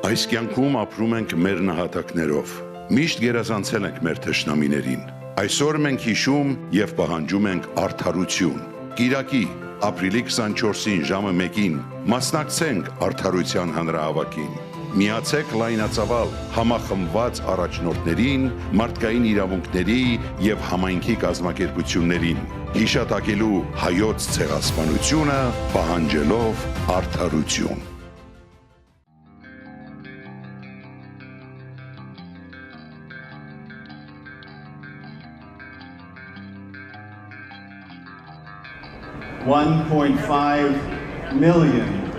Այս կյանքում ապրում ենք մեր նահատակներով։ Միշտ գերազանցել ենք մեր թշնամիներին։ Այսօր մենք հիշում եւ պահանջում ենք արդարություն։ Կիրակի, ապրիլի 24-ին ժամը 1-ին մասնակցենք արդարության հանրահավաքին։ Միացեք լայնածավալ համախմբված առաջնորդներին, մարդկային իրավունքների եւ համայնքի կազմակերպություններին, հիշատակելու հայոց ցեղասպանությունը, պահանջելով արդարություն։ $1.5 million.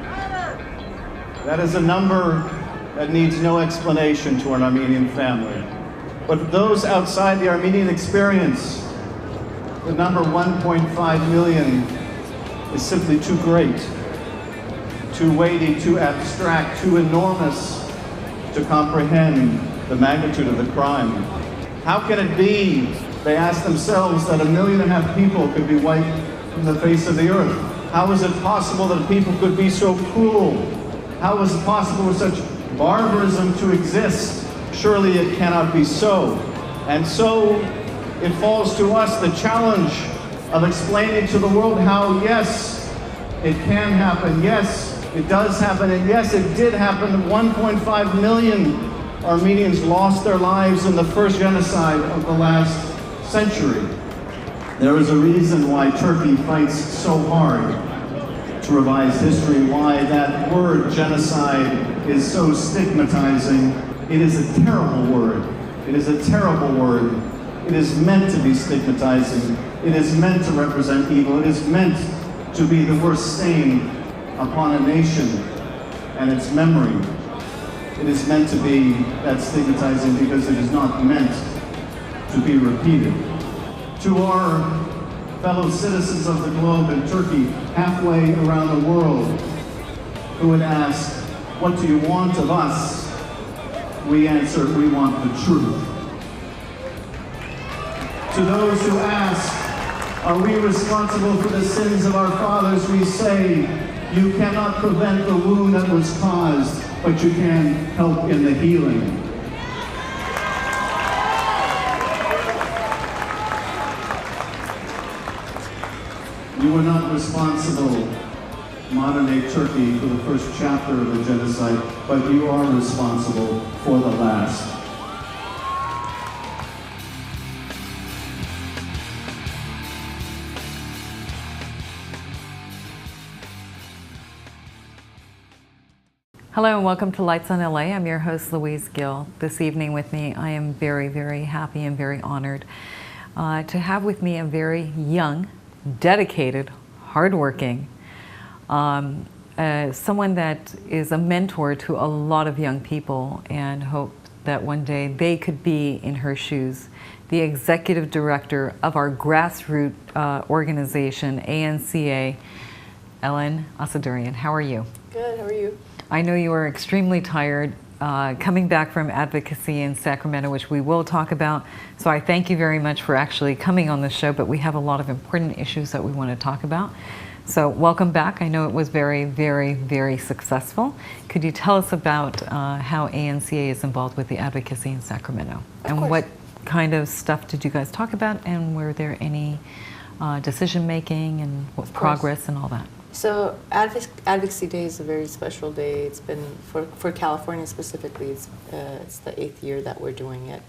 That is a number that needs no explanation to an Armenian family. But those outside the Armenian experience, the number 1.5 million is simply too great, too weighty, too abstract, too enormous to comprehend the magnitude of the crime. How can it be, they ask themselves, that 1.5 million people could be wiped from the face of the earth? How is it possible that people could be so cruel? How is it possible for such barbarism to exist? Surely it cannot be so. And so it falls to us the challenge of explaining to the world how, yes, it can happen, yes, it does happen, and yes, it did happen. 1.5 million Armenians lost their lives in the first genocide of the last century. There is a reason why Turkey fights so hard to revise history, why that word genocide is so stigmatizing. It is a terrible word. It is a terrible word. It is meant to be stigmatizing. It is meant to represent evil. It is meant to be the worst stain upon a nation and its memory. It is meant to be that stigmatizing because it is not meant to be repeated. To our fellow citizens of the globe in Turkey, halfway around the world, who would ask, what do you want of us? We answer, we want the truth. To those who ask, are we responsible for the sins of our fathers? We say, you cannot prevent the wound that was caused, but you can help in the healing. You were not responsible, modern-day Turkey, for the first chapter of the genocide, but you are responsible for the last. Hello and welcome to Lights on LA. I'm your host, Louise Gill. This evening with me, I am very, very happy and very honored to have with me a very young, dedicated, hardworking, someone that is a mentor to a lot of young people and hope that one day they could be in her shoes. The executive director of our grassroots organization, ANCA, Elen, Asatryan. How are you? Good, how are you? I know you are extremely tired coming back from advocacy in Sacramento, which we will talk about. So I thank you very much for actually coming on the show, but we have a lot of important issues that we want to talk about. So welcome back. I know it was very, very, very successful. Could you tell us about how ANCA is involved with the advocacy in Sacramento? And what kind of stuff did you guys talk about, and were there any decision making and what progress and all that? So Advocacy Day is a very special day. It's been, for California specifically, it's the 8th year that we're doing it.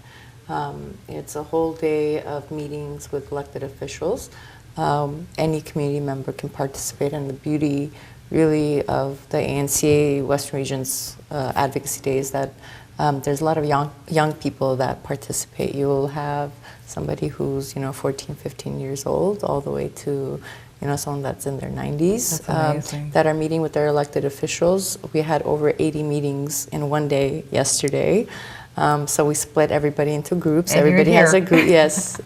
It's a whole day of meetings with elected officials. Any community member can participate, and the beauty really of the ANCA Western Region's Advocacy Day is that there's a lot of young people that participate. You will have somebody who's 14, 15 years old, all the way to someone that's in their 90s that are meeting with their elected officials. We had over 80 meetings in one day yesterday. So we split everybody into groups. And everybody has a group, yes.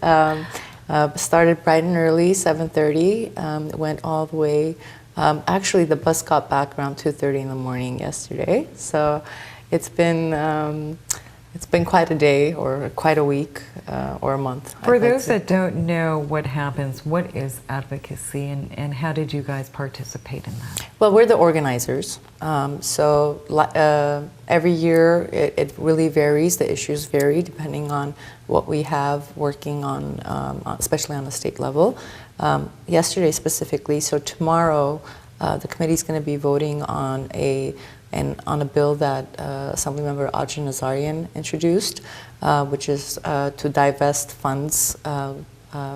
Started bright and early, 7:30, went all the way. Actually, the bus got back around 2:30 in the morning yesterday. So it's been It's been quite a day or quite a week or a month. For those that don't know what happens, what is advocacy and how did you guys participate in that? Well, we're the organizers. Every year it really varies. The issues vary depending on what we have working on, especially on the state level. Yesterday specifically, so tomorrow the committee is going to be voting on a bill that Assemblymember Asatryan introduced, which is to divest funds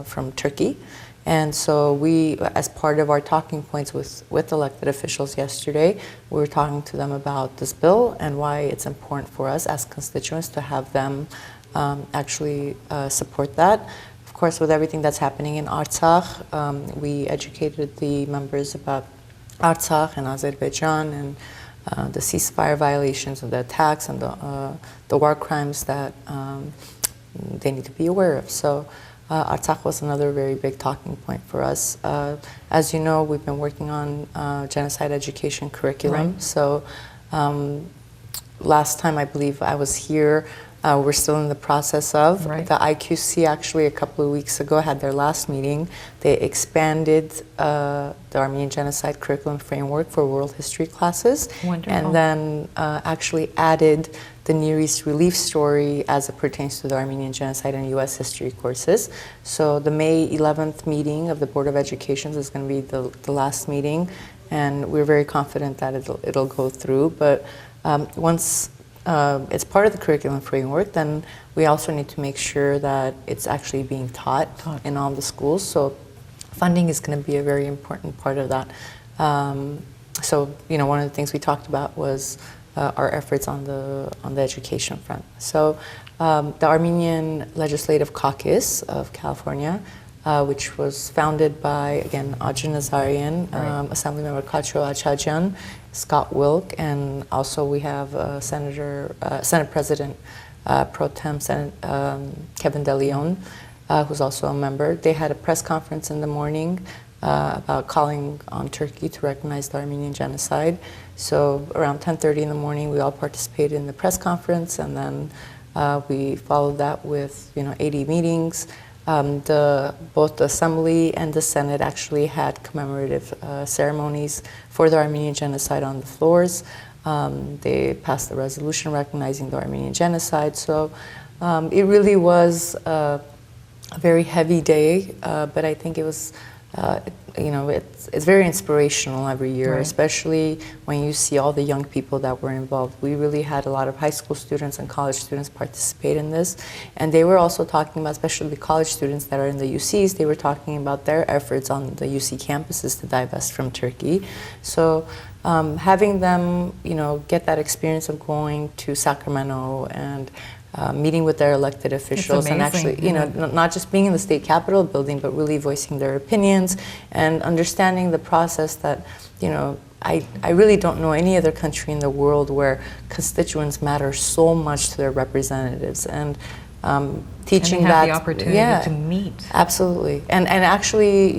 from Turkey. And so we, as part of our talking points with elected officials yesterday, we were talking to them about this bill and why it's important for us as constituents to have them actually support that. Of course, with everything that's happening in Artsakh, we educated the members about Artsakh and Azerbaijan and the ceasefire violations of the attacks and the war crimes that they need to be aware of. So Artsakh was another very big talking point for us. As you know, we've been working on genocide education curriculum. Right. So last time I believe I was here, we're still in the process of. Right. The IQC actually a couple of weeks ago had their last meeting. They expanded the Armenian Genocide Curriculum Framework for world history classes. Wonderful. And then actually added the Near East relief story as it pertains to the Armenian Genocide and U.S. history courses. So the May 11th meeting of the Board of Education is going to be the last meeting, and we're very confident that it'll go through. But once it's part of the curriculum framework, then we also need to make sure that it's actually being taught in all the schools. So funding is going to be a very important part of that. So one of the things we talked about was our efforts on the education front. So the Armenian Legislative Caucus of California, which was founded by, again, Asatryan, Assemblymember Kacho Achajan, Scott Wilk, and also we have Senate President Pro Tem Kevin De Leon, who's also a member. They had a press conference in the morning about calling on Turkey to recognize the Armenian genocide. So around 10:30 in the morning, we all participated in the press conference, and then we followed that with 80 meetings. Both the Assembly and the Senate actually had commemorative ceremonies for the Armenian genocide on the floors. They passed the resolution recognizing the Armenian genocide. So it really was a very heavy day, but I think it was, it's very inspirational every year, right. Especially when you see all the young people that were involved. We really had a lot of high school students and college students participate in this, and they were also talking about, especially the college students that are in the UCs, they were talking about their efforts on the UC campuses to divest from Turkey. So having them, get that experience of going to Sacramento and meeting with their elected officials and actually, not just being in the state capitol building, but really voicing their opinions and understanding the process that, I really don't know any other country in the world where constituents matter so much to their representatives, and teaching and that the opportunity to meet. Absolutely, and actually,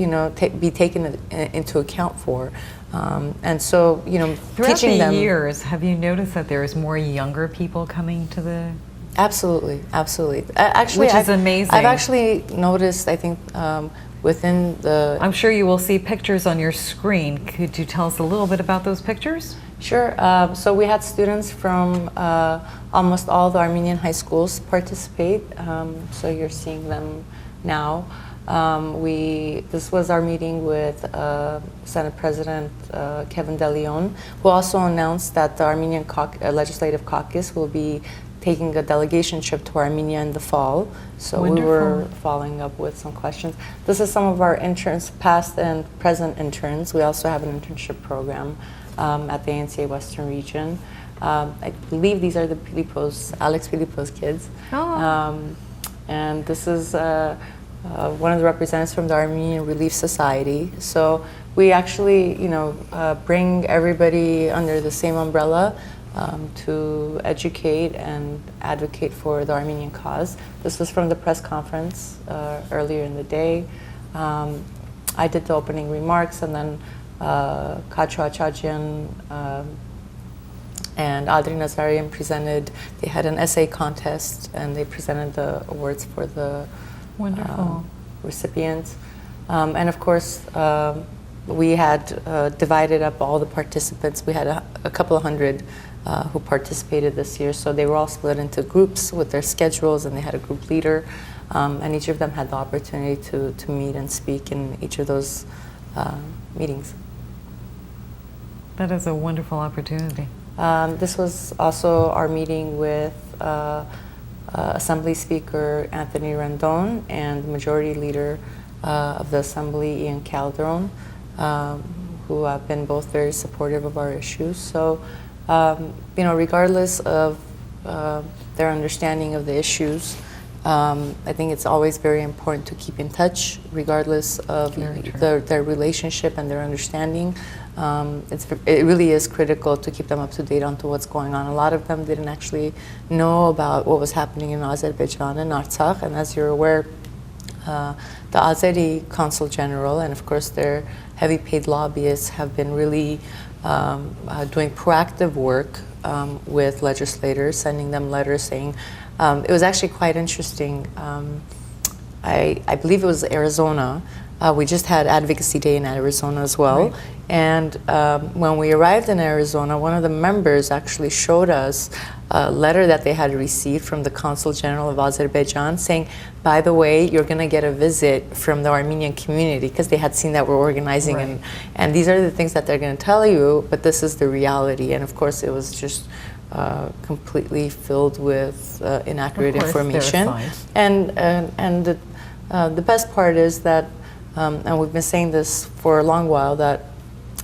be taken into account for. And so, throughout teaching them. Throughout the years, have you noticed that there is more younger people coming to the? Absolutely. Actually, which is amazing. I've actually noticed, I think, within the... I'm sure you will see pictures on your screen. Could you tell us a little bit about those pictures? Sure. So we had students from almost all the Armenian high schools participate. So you're seeing them now. This was our meeting with Senate President Kevin De Leon, who also announced that the Armenian Legislative Caucus will be taking a delegation trip to Armenia in the fall. So Wonderful. We were following up with some questions. This is some of our interns, past and present interns. We also have an internship program at the ANCA Western Region. I believe these are the Alex Filippo's kids. Oh. And this is one of the representatives from the Armenian Relief Society. So we actually, bring everybody under the same umbrella to educate and advocate for the Armenian cause. This was from the press conference earlier in the day. I did the opening remarks, and then Kacho Achajan And Adri Nazarian presented, they had an essay contest and they presented the awards for the Wonderful. recipients. And of course, we had divided up all the participants. We had a couple of hundred who participated this year. So they were all split into groups with their schedules, and they had a group leader. And each of them had the opportunity to meet and speak in each of those meetings. That is a wonderful opportunity. This was also our meeting with Assembly Speaker Anthony Rendon and Majority Leader of the Assembly, Ian Calderon, who have been both very supportive of our issues. So, regardless of their understanding of the issues, I think it's always very important to keep in touch, regardless of their relationship and their understanding. It really is critical to keep them up to date on to what's going on. A lot of them didn't actually know about what was happening in Azerbaijan and Artsakh, and as you're aware, the Azeri Consul General and of course their heavy paid lobbyists have been really doing proactive work with legislators, sending them letters saying, it was actually quite interesting. I believe it was Arizona. We just had Advocacy Day in Arizona as well. Right. And when we arrived in Arizona, one of the members actually showed us a letter that they had received from the Consul General of Azerbaijan saying, by the way, you're going to get a visit from the Armenian community, because they had seen that we're organizing. Right. And these are the things that they're going to tell you, but this is the reality. And of course, it was just completely filled with inaccurate information. And the best part is that, and we've been saying this for a long while, that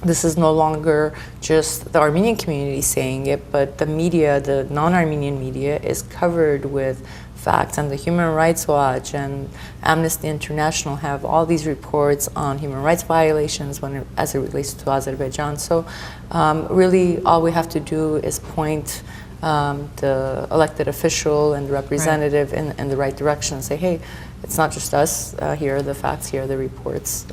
this is no longer just the Armenian community saying it, but the media, the non-Armenian media, is covered with facts, and the Human Rights Watch and Amnesty International have all these reports on human rights violations as it relates to Azerbaijan. So really all we have to do is point the elected official and the representative in the right direction and say, hey, it's not just us, here are the facts, here are the reports.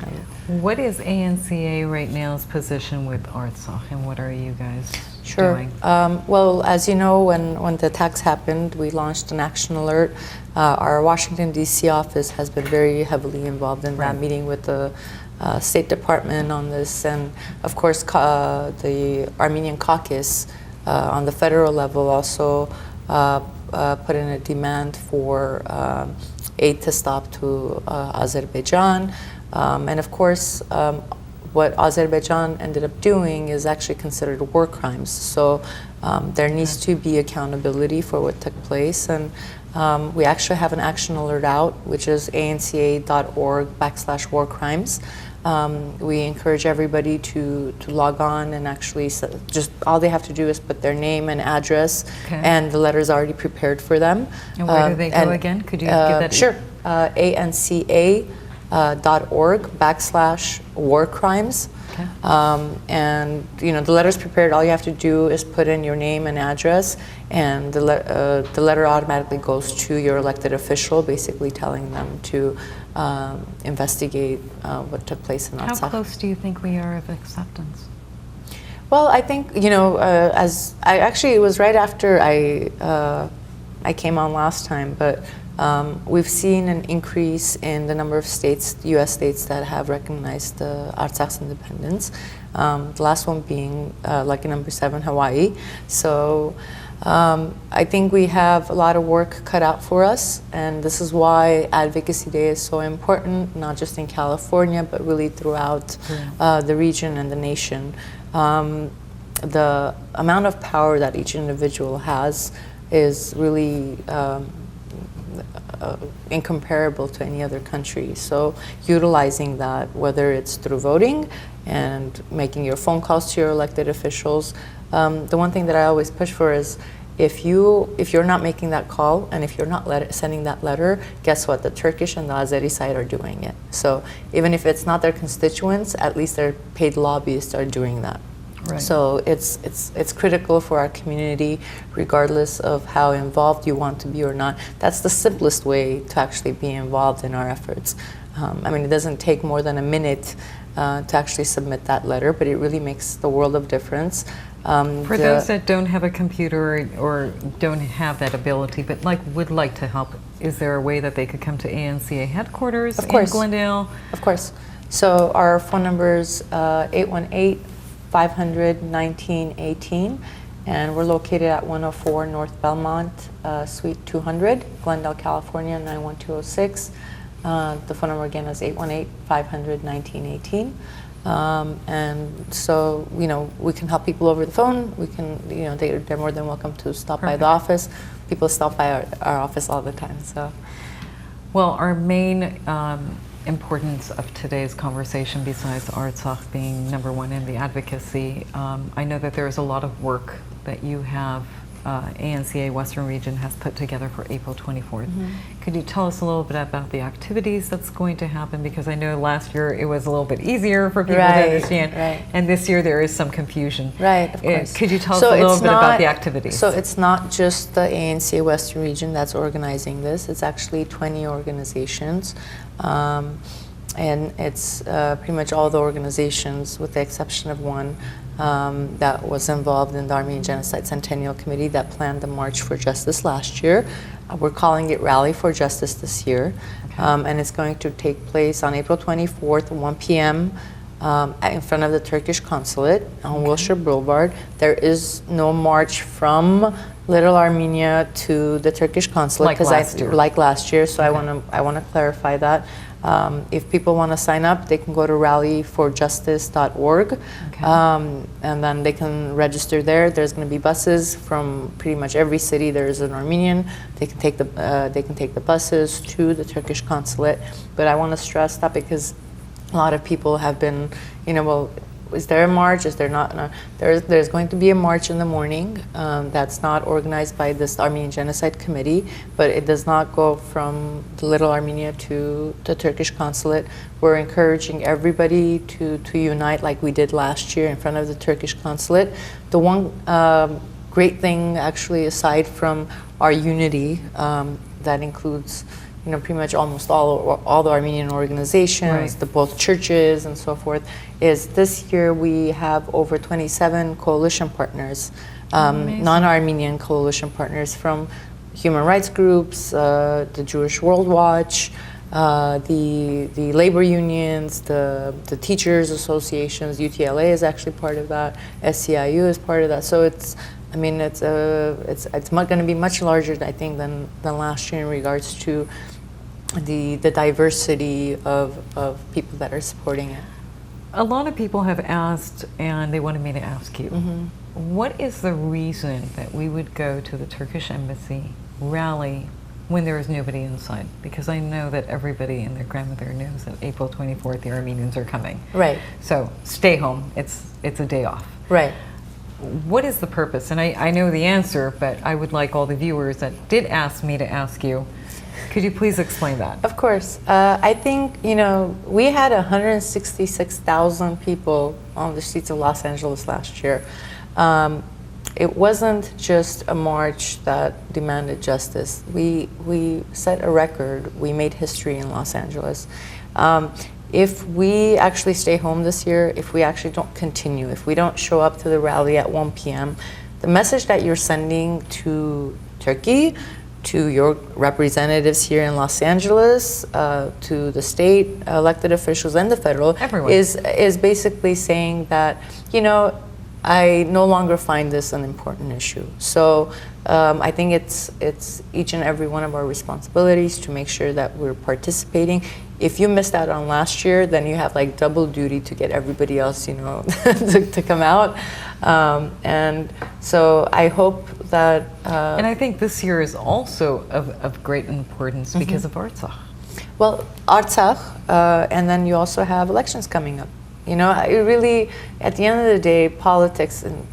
What is ANCA right now's position with Artsakh, and what are you guys doing? Well, as you know, when the attacks happened, we launched an action alert. Our Washington, D.C. office has been very heavily involved in that, meeting with the State Department on this, and of course the Armenian caucus on the federal level also put in a demand for aid to stop to Azerbaijan. And of course, what Azerbaijan ended up doing is actually considered war crimes. So there needs to be accountability for what took place. And we actually have an action alert out, which is anca.org/war crimes. We encourage everybody to log on and actually just all they have to do is put their name and address, and the letter's already prepared for them. And where do they go again? Could you give that? Sure. anca.org/war crimes. Okay. And the letter's prepared. All you have to do is put in your name and address, and the letter automatically goes to your elected official, basically telling them to investigate what took place in Artsakh. How close do you think we are of acceptance? Well, I think it was right after I came on last time, but we've seen an increase in the number of states, U.S. states, that have recognized Artsakh's independence. The last one being lucky number 7, Hawaii. So I think we have a lot of work cut out for us, and this is why Advocacy Day is so important, not just in California, but really throughout the region and the nation. The amount of power that each individual has is really incomparable to any other country. So utilizing that, whether it's through voting and making your phone calls to your elected officials. The one thing that I always push for is if you're not making that call and if you're not sending that letter, guess what? The Turkish and the Azeri side are doing it. So even if it's not their constituents, at least their paid lobbyists are doing that. Right. So it's critical for our community, regardless of how involved you want to be or not. That's the simplest way to actually be involved in our efforts. It doesn't take more than a minute to actually submit that letter, but it really makes the world of difference. For those that don't have a computer or don't have that ability, but would like to help, is there a way that they could come to ANCA headquarters in Glendale? Of course. So our phone number is 818-500-1918, and we're located at 104 North Belmont, Suite 200, Glendale, California, 91206. The phone number again is 818-500-1918. And so, we can help people over the phone. We can, they're more than welcome to stop by the office. People stop by our office all the time, so. Well, our main importance of today's conversation, besides Artsakh being number one in the advocacy, I know that there is a lot of work that you have, ANCA Western Region has put together for April 24th. Could you tell us a little bit about the activities that's going to happen? Because I know last year it was a little bit easier for people to understand, and this year there is some confusion. Right, of course. Could you tell us a little bit about the activities? So it's not just the ANCA Western Region that's organizing this. It's actually 20 organizations. And it's pretty much all the organizations, with the exception of one, that was involved in the Armenian Genocide Centennial Committee that planned the March for Justice last year. We're calling it Rally for Justice this year. And it's going to take place on April 24th, 1 p.m. In front of the Turkish consulate on Wilshire Boulevard. There is no march from Little Armenia to the Turkish consulate, like last year. So I want to clarify that. If people want to sign up, they can go to rallyforjustice.org, and then they can register there. There's going to be buses from pretty much every city. There is an Armenian. They can take the buses to the Turkish consulate. But I want to stress that because a lot of people have been, well, is there a march? Is there not? No. There's going to be a march in the morning that's not organized by this Armenian Genocide Committee, but it does not go from Little Armenia to the Turkish consulate. We're encouraging everybody to unite like we did last year in front of the Turkish consulate. The one great thing, actually, aside from our unity, that includes pretty much almost all the Armenian organizations, both churches and so forth, is this year we have over 27 coalition partners, non-Armenian coalition partners from human rights groups, the Jewish World Watch, the labor unions, the teachers associations. UTLA is actually part of that. SCIU is part of that. So it's going to be much larger, I think, than last year in regards to the diversity of people that are supporting it. A lot of people have asked, and they wanted me to ask you, what is the reason that we would go to the Turkish embassy rally when there is nobody inside? Because I know that everybody and their grandmother knows that April 24th the Armenians are coming. Right. So stay home. It's a day off. Right. What is the purpose? And I know the answer, but I would like all the viewers that did ask me to ask you, could you please explain that? Of course. I think, we had 166,000 people on the streets of Los Angeles last year. It wasn't just a march that demanded justice. We set a record. We made history in Los Angeles. If we actually stay home this year, if we actually don't continue, if we don't show up to the rally at 1 p.m., the message that you're sending to Turkey, to your representatives here in Los Angeles, to the state elected officials and the federal, is basically saying that, I no longer find this an important issue. So I think it's each and every one of our responsibilities to make sure that we're participating. If you missed out on last year, then you have like double duty to get everybody else, to come out. And so I hope that... and I think this year is also of great importance because of Artsakh. Well, Artsakh, and then you also have elections coming up. It really, at the end of the day, politics and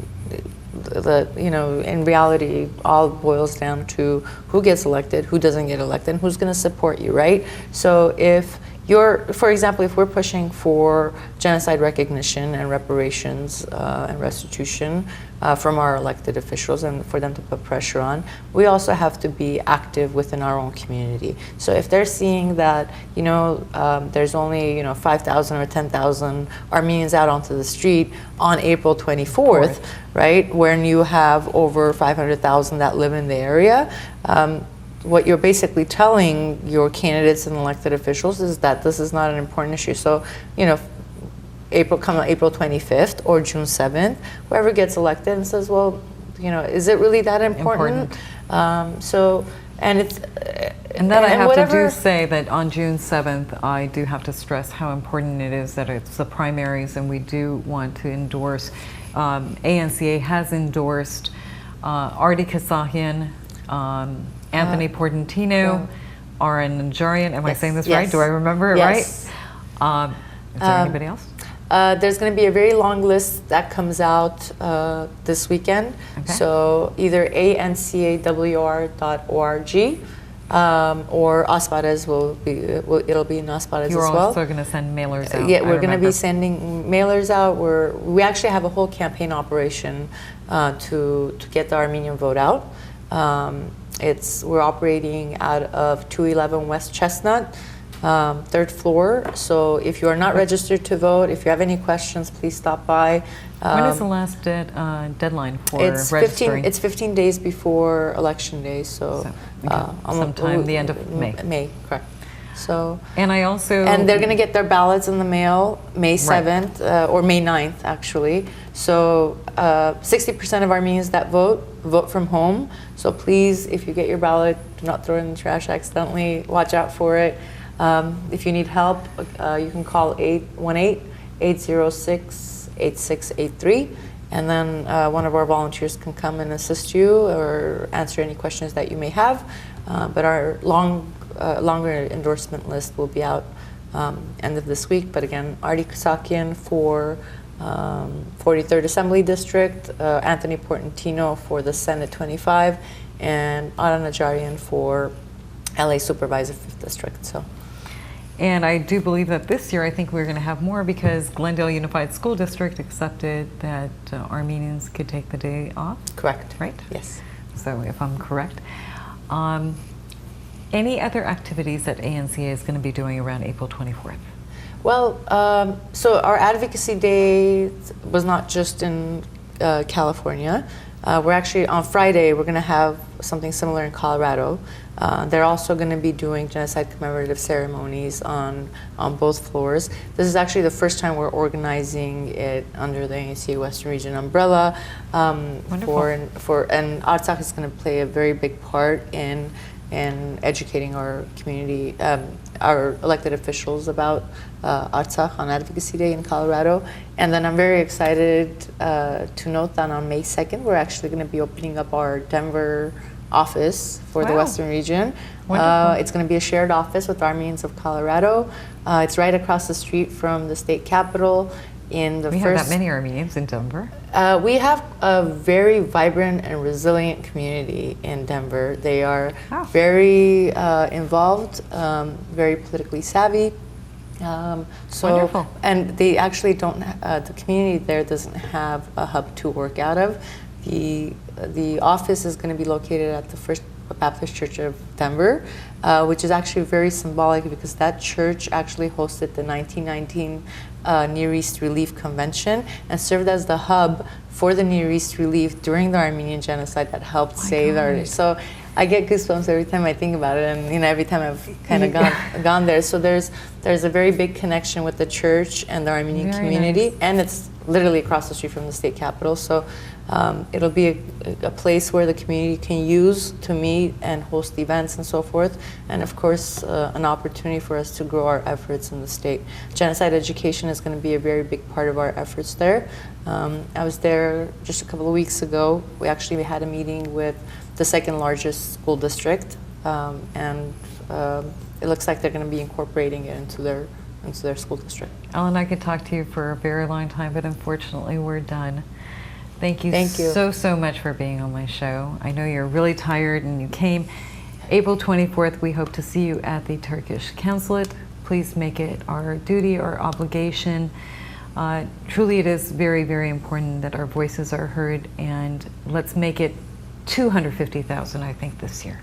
in reality, all boils down to who gets elected, who doesn't get elected, and who's going to support you, right? So if For example, if we're pushing for genocide recognition and reparations and restitution from our elected officials and for them to put pressure on, we also have to be active within our own community. So if they're seeing that, there's only, 5,000 or 10,000 Armenians out onto the street on April 24th, right, when you have over 500,000 that live in the area, what you're basically telling your candidates and elected officials is that this is not an important issue. So, April 25th or June 7th, whoever gets elected and says, well, is it really that important? And it's and then I have to say that on June 7th, I do have to stress how important it is that it's the primaries, and we do want to endorse. ANCA has endorsed Artie Kasahian, Anthony Portantino, Asatryan. Am I saying this right? Do I remember it right? Is there anybody else? There's going to be a very long list that comes out this weekend. Okay. So either ancawr.org or Aspares it'll be in Aspares as well. You're also going to send mailers out. Yeah, we're going to be sending mailers out. We actually have a whole campaign operation to get the Armenian vote out. We're operating out of 211 West Chestnut, 3rd floor. So if you are not registered to vote, if you have any questions, please stop by. When is the last deadline for registering? It's 15 days before election day, so sometime the end of May. May, correct. So and they're going to get their ballots in the mail May 7th or May 9th actually. So 60% of Armenians that vote from home. So please, if you get your ballot, do not throw it in the trash accidentally. Watch out for it. If you need help, you can call 818-806-8683, and then one of our volunteers can come and assist you or answer any questions that you may have. But our longer endorsement list will be out end of this week. But again, Artie Kasahian for 43rd Assembly District, Anthony Portantino for the Senate 25, and Asatryan for LA Supervisor 5th District. And I do believe that this year, I think we're going to have more because Glendale Unified School District accepted that Armenians could take the day off. Correct. Right? Yes. So if I'm correct. Any other activities that ANCA is going to be doing around April 24th? Well, so our Advocacy Day was not just in California. We're actually, on Friday, we're going to have something similar in Colorado. They're also going to be doing genocide commemorative ceremonies on both floors. This is actually the first time we're organizing it under the ANCA Western Region umbrella. And Artsakh is going to play a very big part in educating our community, our elected officials about Artsakh on Advocacy Day in Colorado. And then I'm very excited to note that on May 2nd, we're actually going to be opening up our Denver office for the Western region. It's going to be a shared office with Armenians of Colorado. It's right across the street from the state capitol. We have that many Armenians in Denver? We have a very vibrant and resilient community in Denver. They are very involved, very politically savvy. Wonderful. And they actually don't, the community there doesn't have a hub to work out of. The office is going to be located at the First Baptist Church of Denver, which is actually very symbolic because that church actually hosted the 1919 Near East Relief Convention and served as the hub for the Near East Relief during the Armenian genocide that helped save our. So I get goosebumps every time I think about it, and every time I've kind of gone there. So there's a very big connection with the church and the Armenian community, and it's literally across the street from the state capitol. So it'll be a place where the community can use to meet and host events and so forth, and of course an opportunity for us to grow our efforts in the state. Genocide education is going to be a very big part of our efforts there. I was there just a couple of weeks ago. We actually had a meeting with the second largest school district, and it looks like they're going to be incorporating it into their school district. Ellen, I could talk to you for a very long time, but unfortunately we're done. Thank you so much for being on my show. I know you're really tired and you came. April 24th, we hope to see you at the Turkish Consulate please make it our duty, our obligation. Truly, it is very, very important that our voices are heard, and let's make it 250,000, I think, this year.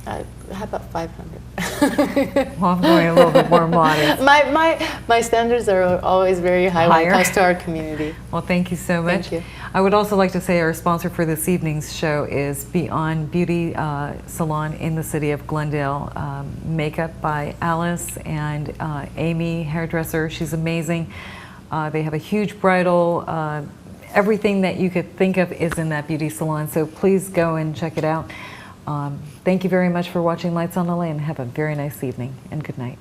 How about 500? Well, I'm going a little bit more modest. My standards are always very high when it Higher? comes to our community. Well, thank you so much. Thank you. I would also like to say our sponsor for this evening's show is Beyond Beauty Salon in the city of Glendale. Makeup by Alice and Amy, hairdresser. She's amazing. They have a huge bridal. Everything that you could think of is in that beauty salon, so please go and check it out. Thank you very much for watching Lights on LA, and have a very nice evening, and good night.